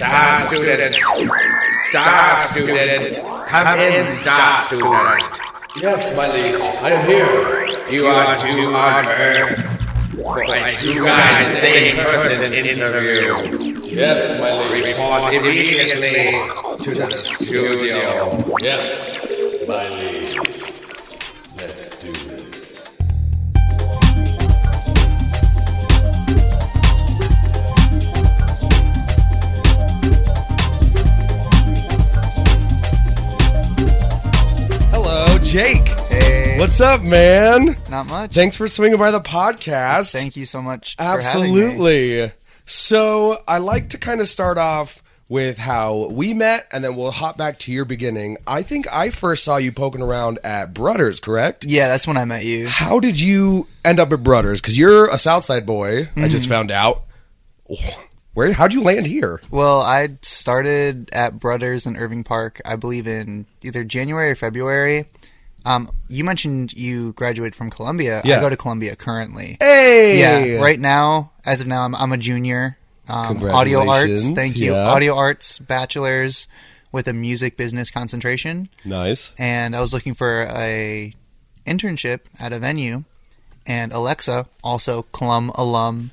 Star student. Star student. Come in, star student. Yes, my liege, I am here. You are due on Earth for a two guys same person interview. Yes, my liege. Report immediately to the studio. Yes, my liege. Let's do this. Hello, Jake. Hey. What's up, man? Not much. Thanks for swinging by the podcast. Thank you so much for having me. Absolutely. So I like to kind of start off with how we met, and then we'll hop back to your beginning. I think I first saw you poking around at Brudders, correct? Yeah, that's when I met you. How did you end up at Brudders? Because you're a Southside boy, I just found out. How'd you land here? Well, I started at Brudders in Irving Park, I believe in either January or February. You mentioned you graduated from Columbia. Yeah. I go to Columbia currently. Hey! Yeah, right now, as of now, I'm a junior. Audio arts, thank you. Yeah. Audio arts, bachelor's with a music business concentration. Nice. And I was looking for a internship at a venue. And Alexa, also Clum alum.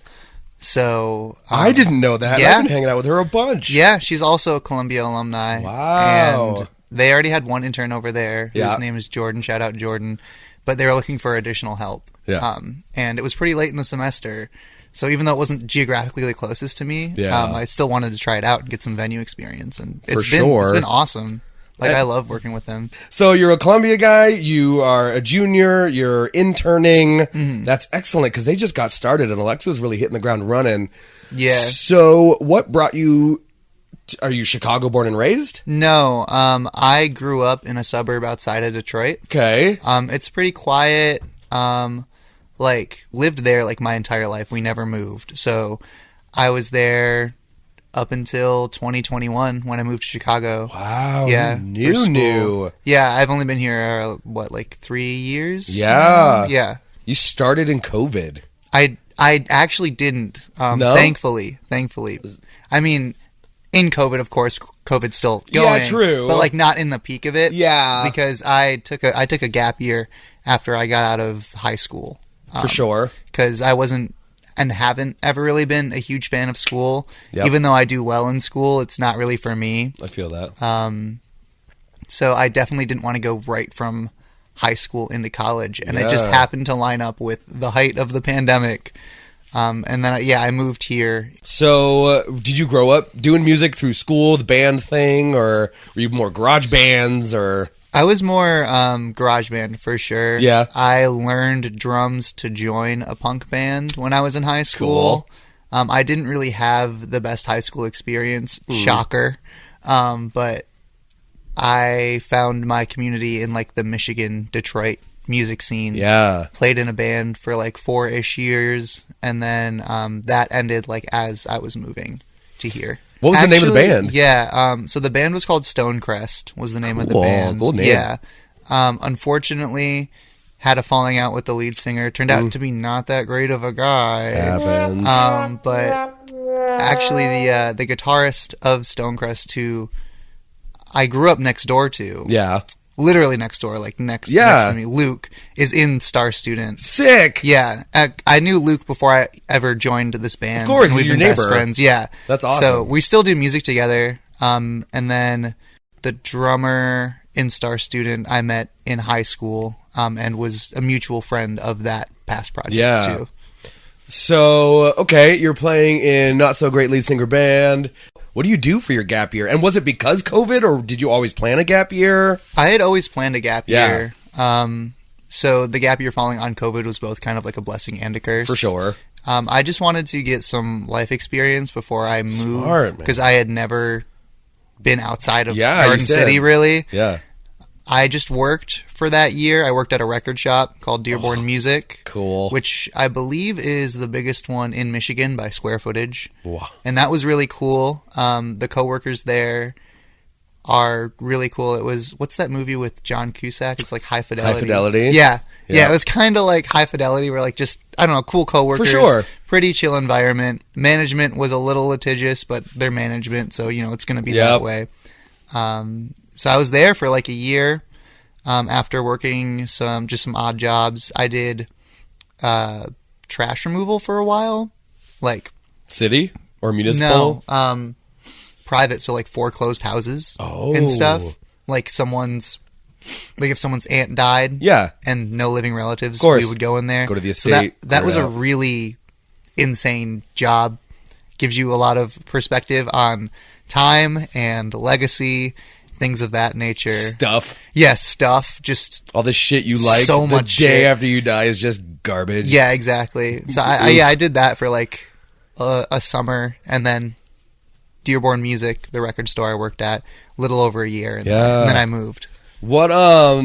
So I didn't know that. Yeah. I've been hanging out with her a bunch. Yeah, she's also a Columbia alumni. Wow. And they already had one intern over there. Yeah. His name is Jordan. Shout out Jordan. But they were looking for additional help. Yeah. And it was pretty late in the semester. So even though it wasn't geographically the closest to me, I still wanted to try it out and get some venue experience. And it's been awesome. Like, I love working with them. So you're a Columbia guy, you are a junior, you're interning. That's excellent because they just got started and Alexa's really hitting the ground running. Yeah. So what brought you, are you Chicago born and raised? No, I grew up in a suburb outside of Detroit. Okay. It's pretty quiet. Lived there like my entire life. We never moved. So I was there up until 2021 when I moved to Chicago. Wow. Yeah. New. Yeah, I've only been here, 3 years? Yeah. Yeah. You started in COVID. I actually didn't, No? thankfully. I mean, in COVID, of course, COVID's still going. Yeah, true. But not in the peak of it. Yeah. Because I took a gap year after I got out of high school. For sure. Because I wasn't and haven't ever really been a huge fan of school. Yep. Even though I do well in school, it's not really for me. I feel that. So I definitely didn't want to go right from high school into college. And it just Yeah. happened to line up with the height of the pandemic. And then, I moved here. So did you grow up doing music through school, the band thing, or were you more garage bands or... I was more garage band for sure. Yeah. I learned drums to join a punk band when I was in high school. Cool. I didn't really have the best high school experience. Shocker. But I found my community in the Michigan, Detroit music scene. Yeah. Played in a band for 4-ish years. And then that ended as I was moving to here. What was the name of the band? Yeah, so the band was called Stonecrest, was the name of the band. Cool name. Yeah. Unfortunately, had a falling out with the lead singer. Turned out to be not that great of a guy. Happens. But actually, the guitarist of Stonecrest, who I grew up next door to, Yeah. literally next door, next to me, Luke, is in Star Student. Sick. Yeah, I knew Luke before I ever joined this band. Of course, and we've he's been your best neighbor. friends. Yeah, That's awesome. So we still do music together. And then the drummer in Star Student I met in high school, and was a mutual friend of that past project too. So, okay, you're playing in Not So Great Lead Singer Band. What do you do for your gap year? And was it because COVID, or did you always plan a gap year? I had always planned a gap Yeah. year. So the gap year falling on COVID was both kind of like a blessing and a curse. For sure. I just wanted to get some life experience before I moved. Smart, man. Because I had never been outside of Yeah, you Garden said. City, really. Yeah. I just worked for that year. I worked at a record shop called Dearborn Music. Cool. Which I believe is the biggest one in Michigan by square footage. Wow. And that was really cool. The coworkers there are really cool. It was, what's that movie with John Cusack? It's like High Fidelity. High Fidelity? Yeah. Yeah. Yeah, it was kind of like High Fidelity, where like just, I don't know, cool coworkers. For sure. Pretty chill environment. Management was a little litigious, but they're management, so, you know, it's going to be that way. So I was there for like a year. After working some odd jobs, I did trash removal for a while. Like, City or municipal? no, private, so like foreclosed houses and stuff. Like if someone's aunt died, and no living relatives, we would go in there. Go to the So estate. that was a really insane job. Gives you a lot of perspective on time and legacy, things of that nature. Stuff. Yes, stuff. Just all the shit you like. So the much day shit. after you die is just garbage. Yeah, exactly. So I did that for like a summer, and then Dearborn Music, the record store I worked at, a little over a year, and then I moved. What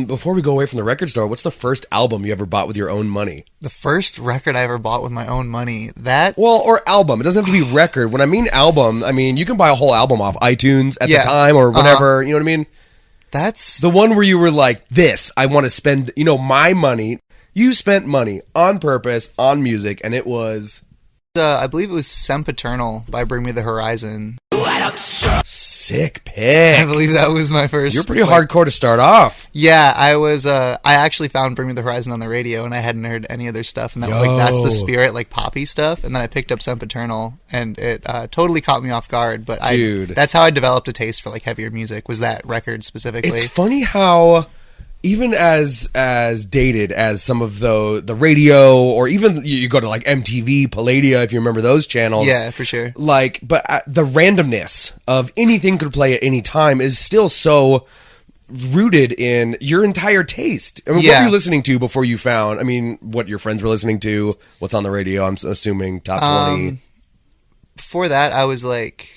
before we go away from the record store, what's the first album you ever bought with your own money? The first record I ever bought with my own money, or album. It doesn't have to be record. When I mean album, I mean you can buy a whole album off iTunes at the time or whatever, you know what I mean? That's the one where you were like, this, I want to spend, my money. You spent money on purpose on music, and it was I believe it was Sempiternal by Bring Me the Horizon. Sick pick. I believe that was my first. You're pretty hardcore to start off. Yeah, I was. I actually found Bring Me the Horizon on the radio, and I hadn't heard any of their stuff, and that was like, that's the spirit, like poppy stuff. And then I picked up Sempiternal, and it totally caught me off guard. But that's how I developed a taste for like heavier music. Was that record specifically? It's funny how, even as dated as some of the radio, or even you go to like MTV, Palladia, if you remember those channels. Yeah, for sure. Like, but the randomness of anything could play at any time is still so rooted in your entire taste. I mean, what were you listening to before you found, what your friends were listening to, what's on the radio, I'm assuming top 20. Before that, I was like,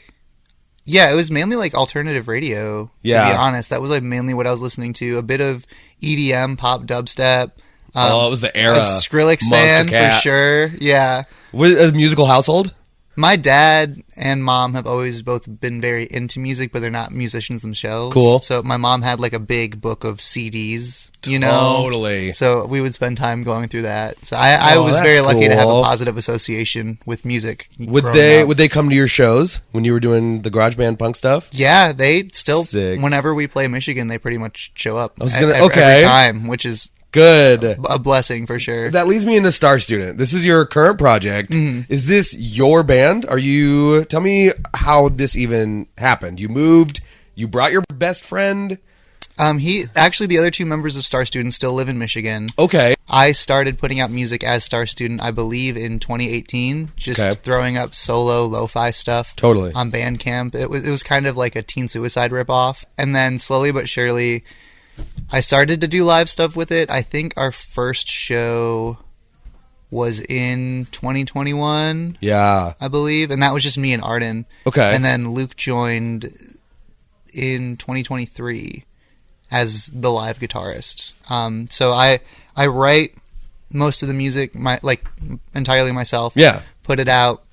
yeah, it was mainly like alternative radio, to be honest. That was like mainly what I was listening to. A bit of EDM, pop, dubstep. It was the era. A Skrillex fan, for sure. Yeah. Was a musical household? My dad and mom have always both been very into music, but they're not musicians themselves. Cool. So my mom had like a big book of CDs, Totally. So we would spend time going through that. So I was very lucky to have a positive association with music. Would they come to your shows when you were doing the garage band punk stuff? Yeah, they still, Sick. whenever we play Michigan, they pretty much show up every time, which is good. A blessing for sure. That leads me into Star Student. This is your current project. Mm-hmm. Is this your band? Tell me how this even happened. You moved, you brought your best friend. The other two members of Star Student still live in Michigan. Okay. I started putting out music as Star Student, I believe, in 2018. Just throwing up solo lo-fi stuff. Totally. On Bandcamp. It was kind of like a Teen Suicide ripoff. And then slowly but surely, I started to do live stuff with it. I think our first show was in 2021. Yeah. I believe. And that was just me and Arden. Okay. And then Luke joined in 2023 as the live guitarist. So I write most of the music, entirely myself. Yeah. Put it out.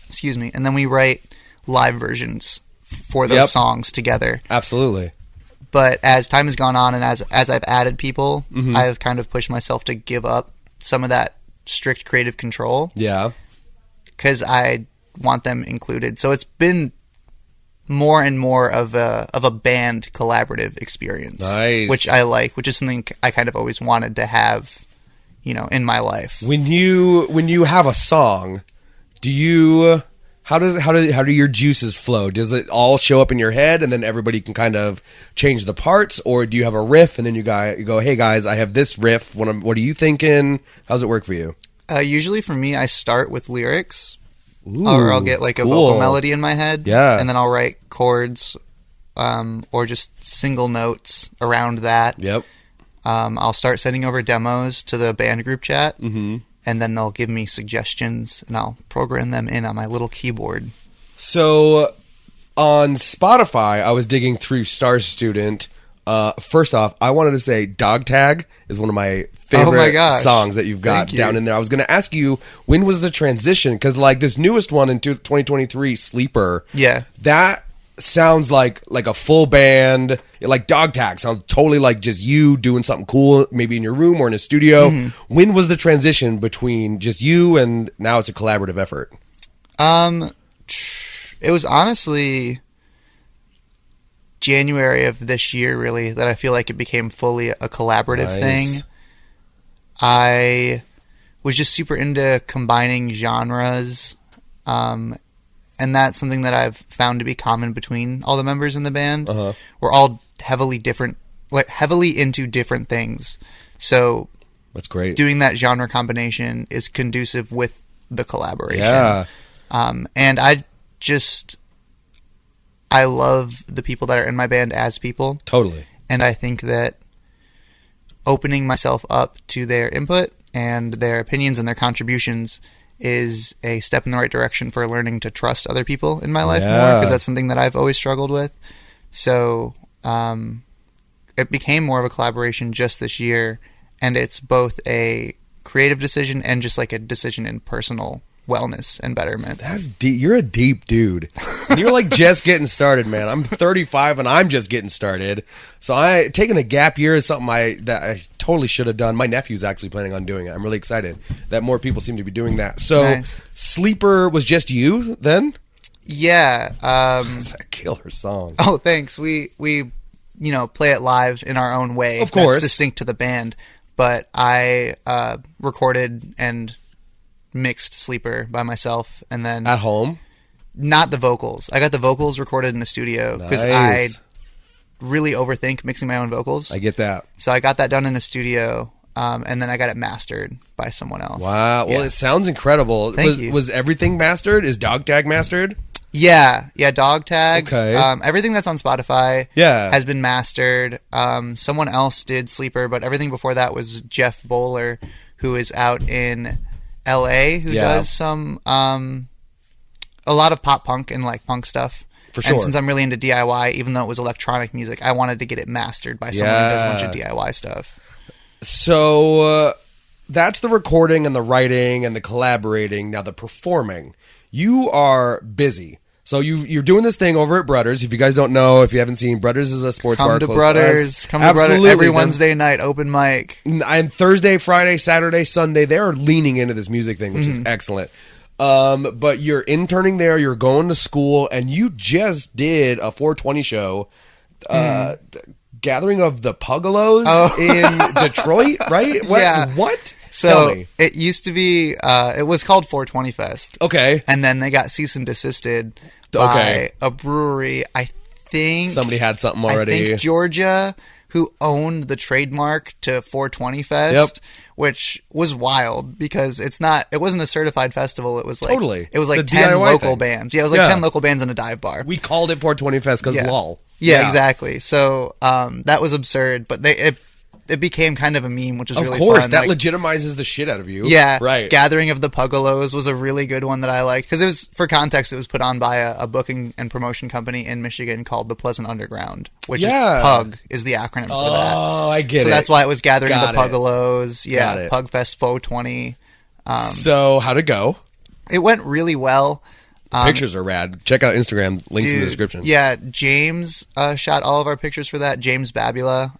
Excuse me. And then we write live versions for those songs together. Absolutely. But as time has gone on, and as I've added people, I've kind of pushed myself to give up some of that strict creative control. Yeah. Because I want them included. So it's been more and more of a band collaborative experience. Nice. Which I like, which is something I kind of always wanted to have, in my life. When you have a song, how do your juices flow? Does it all show up in your head and then everybody can kind of change the parts, or do you have a riff and then you go, hey guys, I have this riff. What are you thinking? How's it work for you? Usually for me, I start with lyrics. Ooh, or I'll get like a vocal melody in my head. Yeah. And then I'll write chords, or just single notes around that. Yep. I'll start sending over demos to the band group chat. Mm-hmm. And then they'll give me suggestions, and I'll program them in on my little keyboard. So on Spotify, I was digging through Star Student. First off, I wanted to say Dog Tag is one of my favorite songs that you've got down in there. I was going to ask you, when was the transition? Because like this newest one in 2023, Sleeper. Yeah. That sounds like a full band. Like Dog Tag sounds totally like just you doing something cool, maybe in your room or in a studio. When was the transition between just you and now it's a collaborative effort? It was honestly January of this year, really, that I feel like it became fully a collaborative thing. I was just super into combining genres, and that's something that I've found to be common between all the members in the band. We're all heavily into different things, so that's great. Doing that genre combination is conducive with the collaboration. Yeah. And I love the people that are in my band as people. Totally. And I think that opening myself up to their input and their opinions and their contributions is a step in the right direction for learning to trust other people in my life more, because that's something that I've always struggled with. So it became more of a collaboration just this year, and it's both a creative decision and just like a decision in personal wellness and betterment. That's deep. You're a deep dude. And you're like just getting started, man. I'm 35 and I'm just getting started. So taking a gap year is something that I totally should have done. My nephew's actually planning on doing it. I'm really excited that more people seem to be doing that. So nice. Sleeper was just you then? Yeah. That's a killer song. Oh, thanks. We play it live in our own way. Of course. That's distinct to the band. But I recorded and mixed Sleeper by myself, and then at home. Not the vocals. I got the vocals recorded in the studio because Nice. I really overthink mixing my own vocals. I get that. So I got that done in a studio, and then I got it mastered by someone else. Wow. Well, Yeah. it sounds incredible. Thank you. Was everything mastered? Is Dog Tag mastered? Yeah, Dog Tag. Okay. Everything that's on Spotify Yeah. has been mastered. Someone else did Sleeper, but everything before that was Jeff Bowler, who is out in LA, who does some a lot of pop punk and like punk stuff. For sure. And since I'm really into DIY, even though it was electronic music, I wanted to get it mastered by someone who does a bunch of DIY stuff. So that's the recording and the writing and the collaborating. Now the performing. You are busy. So you're doing this thing over at Brothers. If you guys don't know, if you haven't seen, Brothers is a sports bar close to us. Come to Brothers every Wednesday night, open mic. And Thursday, Friday, Saturday, Sunday, they're leaning into this music thing, which is excellent. But you're interning there, you're going to school, and you just did a 420 show, Gathering of the Puggalos in Detroit, right? What? Yeah. What? So Tell me. it used to be, it was called 420 Fest. Okay. And then they got cease and desisted by a brewery, I think. Somebody had something already. I think Georgia, who owned the trademark to 420 Fest, which was wild because it wasn't a certified festival. It was like, it was like The 10 DIY local thing. bands. Yeah, it was like 10 local bands in a dive bar. We called it 420 Fest because lol. Yeah, exactly. So that was absurd, but it became kind of a meme, which was really fun. Of course, that legitimizes the shit out of you. Yeah, right. Gathering of the Puggalos was a really good one that I liked because it was, for context, it was put on by a booking and promotion company in Michigan called the Pleasant Underground, which is Pug is the acronym for that. Oh, I get it. So that's why it was Gathering of Got the Puggalos. Yeah, Got it. Pugfest 420. So how'd it go? It went really well. Pictures are rad. Check out Instagram. Links in the description. Yeah, James shot all of our pictures for that. James Babula,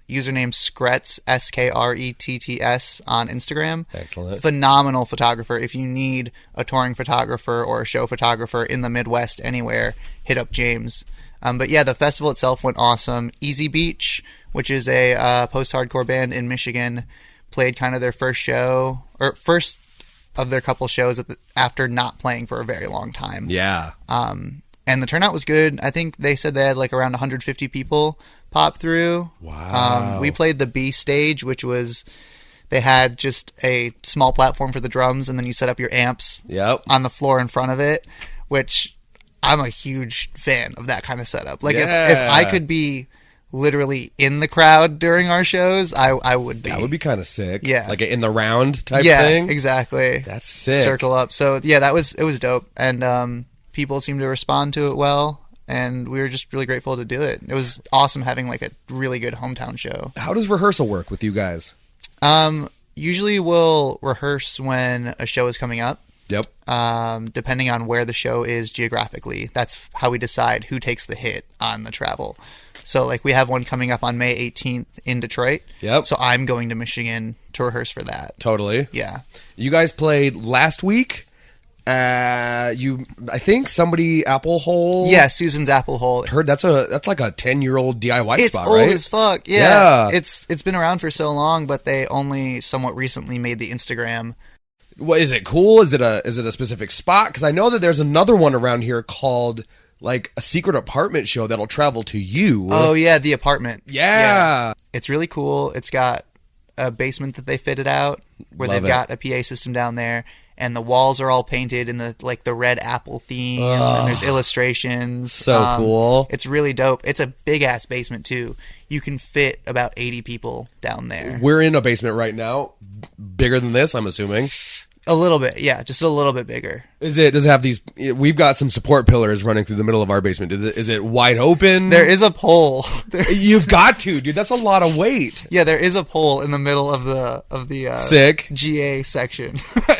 username Skretts, Skretts on Instagram. Excellent. Phenomenal photographer. If you need a touring photographer or a show photographer in the Midwest anywhere, hit up James. But yeah, the festival itself went awesome. Easy Beach, which is a post-hardcore band in Michigan, played kind of their first of their couple shows after not playing for a very long time. Yeah. And the turnout was good. I think they said they had like around 150 people pop through. Wow. We played the B stage, which was, they had just a small platform for the drums, and then you set up your amps on the floor in front of it, which I'm a huge fan of that kind of setup. Like if I could be literally in the crowd during our shows, I would be. That would be kind of sick. Yeah. Like in the round type thing. Yeah, exactly. That's sick. Circle up. So yeah, it was dope. And people seemed to respond to it well. And we were just really grateful to do it. It was awesome having like a really good hometown show. How does rehearsal work with you guys? Usually we'll rehearse when a show is coming up. Yep. depending on where the show is geographically. That's how we decide who takes the hit on the travel. So, like, we have one coming up on May 18th in Detroit. Yep. So I'm going to Michigan to rehearse for that. Totally. Yeah. You guys played last week. I think somebody Apple Hole. Yeah, Susan's Apple Hole. Heard that's like a 10-year-old DIY It's spot, old right? as fuck. Yeah. It's been around for so long, but they only somewhat recently made the Instagram. What is it cool? Is it a specific spot? Because I know that there's another one around here called like a secret apartment show that'll travel to you. Oh yeah, the apartment. Yeah. It's really cool. It's got a basement that they fitted out where Love they've got a PA system down there, and the walls are all painted in the red apple theme, and there's illustrations. So cool. It's really dope. It's a big ass basement too. You can fit about 80 people down there. We're in a basement right now, bigger than this, I'm assuming. A little bit, yeah, just a little bit bigger. Does it have these? We've got some support pillars running through the middle of our basement. Is it wide open? There is a pole. You've got to, dude. That's a lot of weight. Yeah, there is a pole in the middle of the Sick GA section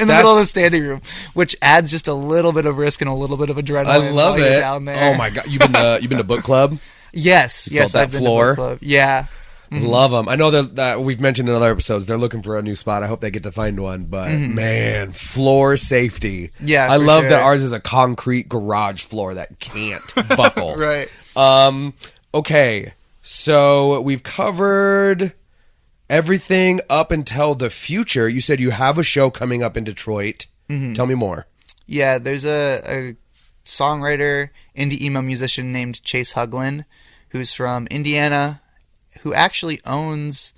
in the middle of the standing room, which adds just a little bit of risk and a little bit of adrenaline. I love while it. You're down there. Oh my god, you've been to book club? Yes, felt that I've been floor? to book club. Yeah. Love them. I know that we've mentioned in other episodes they're looking for a new spot. I hope they get to find one. But man, floor safety. Yeah, I for love sure. that ours is a concrete garage floor that can't buckle. Right. Okay, so we've covered everything up until the future. You said you have a show coming up in Detroit. Tell me more. Yeah, there's a songwriter, indie emo musician named Chase Huglin, who's from Indiana, who actually owns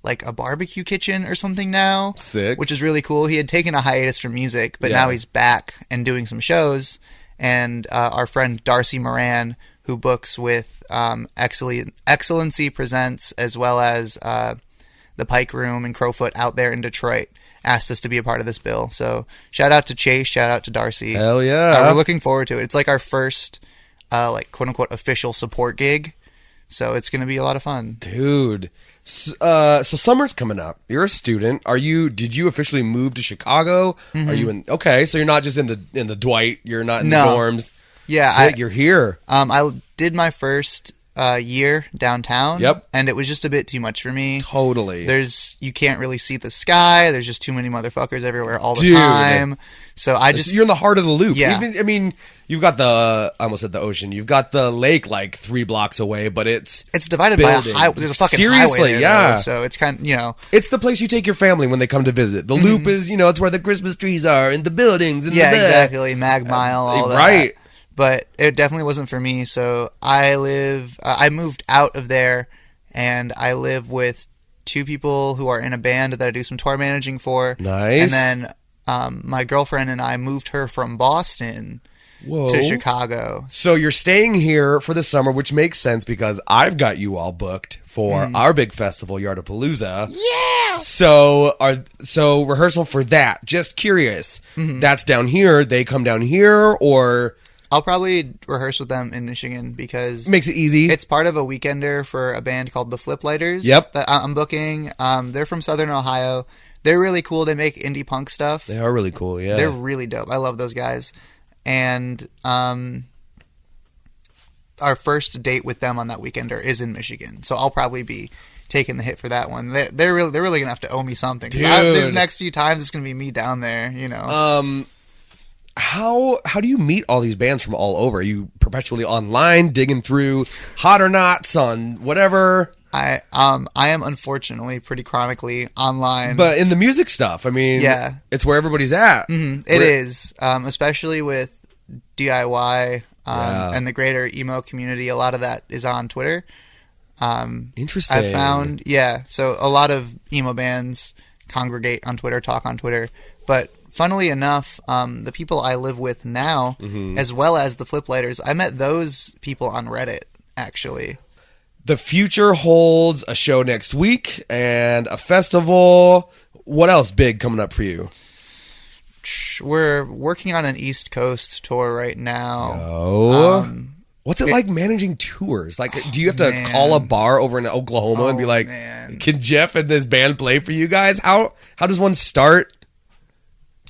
like a barbecue kitchen or something now. Sick. Which is really cool. He had taken a hiatus from music, but now he's back and doing some shows. And our friend Darcy Moran, who books with Excellency Presents, as well as the Pike Room and Crowfoot out there in Detroit, asked us to be a part of this bill. So shout out to Chase, shout out to Darcy. Hell yeah. We're looking forward to it. It's like our first like quote unquote official support gig. So it's going to be a lot of fun. Dude. So summer's coming up. You're a student. Did you officially move to Chicago? Are you in? Okay, so you're not just in the Dwight. You're not in the dorms. Yeah, Sick, you're here. I did my first year downtown. Yep. And it was just a bit too much for me. Totally. You can't really see the sky. There's just too many motherfuckers everywhere all the Dude. time. So you're in the heart of the loop. Yeah. You've got I almost said the ocean. You've got the lake like 3 blocks away, but it's divided building. by a highway. There's a fucking Seriously, highway there, yeah. though, so it's kind of, it's the place you take your family when they come to visit. The loop is, it's where the Christmas trees are and the buildings and exactly. Mag Mile, all that. Right. But it definitely wasn't for me. So I moved out of there, and I live with 2 people who are in a band that I do some tour managing for. Nice. And then my girlfriend and I moved her from Boston to Chicago. So you're staying here for the summer, which makes sense because I've got you all booked for our big festival, Yardapalooza. Yeah. So rehearsal for that. Just curious. That's down here. They come down here, or I'll probably rehearse with them in Michigan because makes it easy. It's part of a weekender for a band called the Flip Lighters. Yep. That I'm booking. They're from Southern Ohio. They're really cool. They make indie punk stuff. They are really cool. Yeah. They're really dope. I love those guys. And our first date with them on that weekender is in Michigan, so I'll probably be taking the hit for that one. They're really gonna have to owe me something. Dude. These next few times it's gonna be me down there. How do you meet all these bands from all over? Are you perpetually online, digging through Hot or Nots on whatever? I am unfortunately pretty chronically online, but in the music stuff, yeah, it's where everybody's at. It is, especially with DIY and the greater emo community. A lot of that is on Twitter. Interesting. I found, so a lot of emo bands congregate on Twitter, talk on Twitter, but funnily enough, the people I live with now, as well as the Flip Lighters, I met those people on Reddit, actually. The future holds a show next week and a festival. What else big coming up for you? We're working on an East Coast tour right now. What's it like managing tours? Like, do you have to call a bar over in Oklahoma and be like, can Jeff and this band play for you guys? How does one start?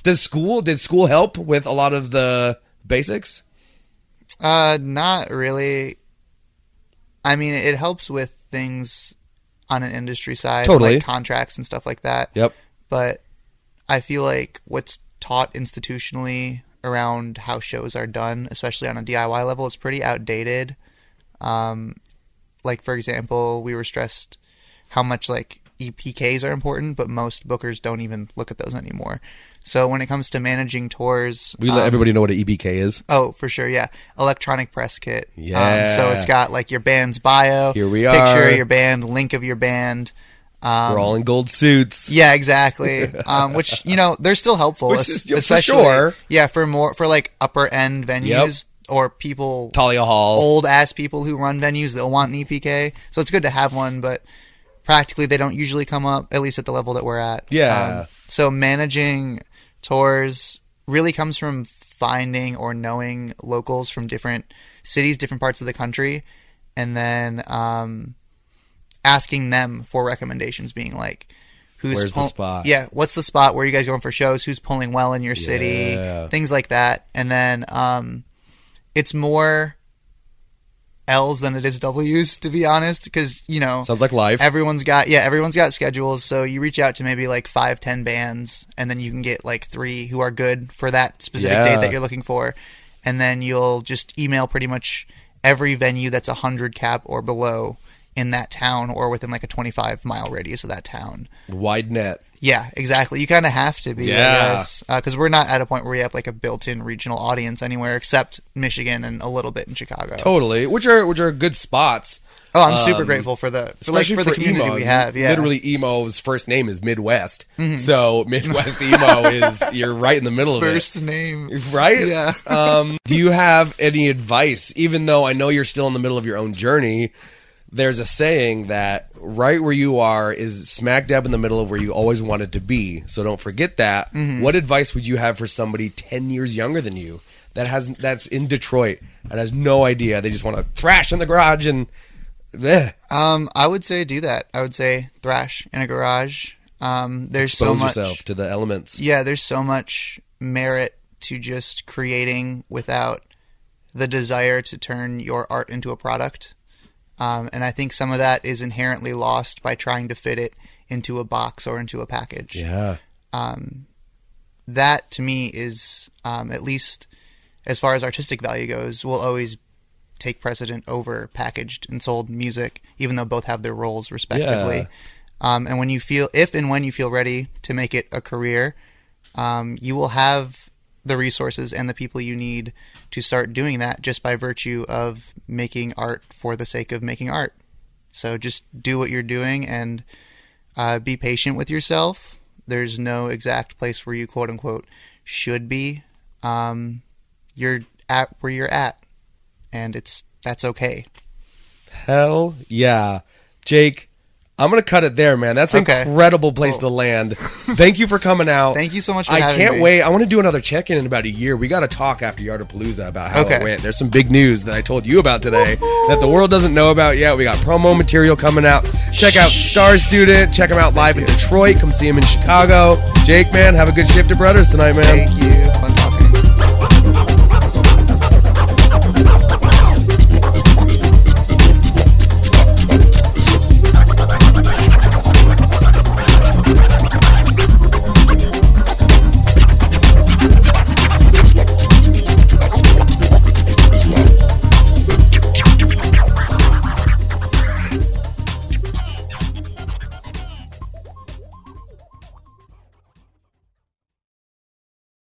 Did school help with a lot of the basics? Not really. I mean, it helps with things on an industry side, Totally. like contracts and stuff like that. Yep. But I feel like what's taught institutionally around how shows are done, especially on a DIY level, is pretty outdated. Like, for example, we were stressed how much like EPKs are important, but most bookers don't even look at those anymore. So when it comes to managing tours, We let everybody know what an EBK is. oh, for sure, yeah, electronic press kit. Yeah. So it's got like your band's bio, Here we picture are. of your band, link of your band. We're all in gold suits. Yeah, exactly. Which, they're still helpful, Which is- for especially sure. Yeah, for like upper end venues or people Talia Hall. old ass people who run venues that want an EPK. So it's good to have one, but practically they don't usually come up, at least at the level that we're at. Yeah. So managing tours really comes from finding or knowing locals from different cities, different parts of the country, and then asking them for recommendations, being like, Where's the spot? Yeah, what's the spot? Where are you guys going for shows? Who's pulling well in your city? Yeah. Things like that. And then it's more L's than it is W's, to be honest, because Sounds like life. everyone's got schedules. So you reach out to maybe like 5-10 bands, and then you can get like 3 who are good for that specific date that you're looking for, and then you'll just email pretty much every venue that's 100 cap or below in that town or within like a 25-mile radius of that town. Wide net. Yeah, exactly. You kind of have to be, Yeah. because we're not at a point where we have like a built-in regional audience anywhere except Michigan and a little bit in Chicago. Totally. Which are good spots. Oh, I'm super grateful for the community emo. we have. Yeah, Literally, emo's first name is Midwest. So Midwest emo you're right in the middle of first name. it. Right? Yeah. Do you have any advice, even though I know you're still in the middle of your own journey? There's a saying that right where you are is smack dab in the middle of where you always wanted to be. So don't forget that. What advice would you have for somebody 10 years younger than you that's in Detroit and has no idea? They just want to thrash in the garage and I would say do that. I would say thrash in a garage. There's expose so much yourself to the elements. Yeah, there's so much merit to just creating without the desire to turn your art into a product. And I think some of that is inherently lost by trying to fit it into a box or into a package. Yeah. That to me is, at least as far as artistic value goes, will always take precedent over packaged and sold music, even though both have their roles respectively. Yeah. And when you feel ready to make it a career, you will have the resources and the people you need to start doing that just by virtue of making art for the sake of making art. So just do what you're doing and be patient with yourself. There's no exact place where you quote unquote should be. You're at where you're at, and that's okay. Hell yeah. Jake, I'm going to cut it there, man. That's an incredible place to land. Thank you for coming out. Thank you so much for I having can't me. wait. I want to do another check-in in about a year. We got to talk after Yardapalooza about how it went. There's some big news that I told you about today that the world doesn't know about yet. We got promo material coming out. Check out Star Student. Check him out live in Detroit. Come see him in Chicago. Jake, man, have a good shift at Brothers tonight, man. Thank you.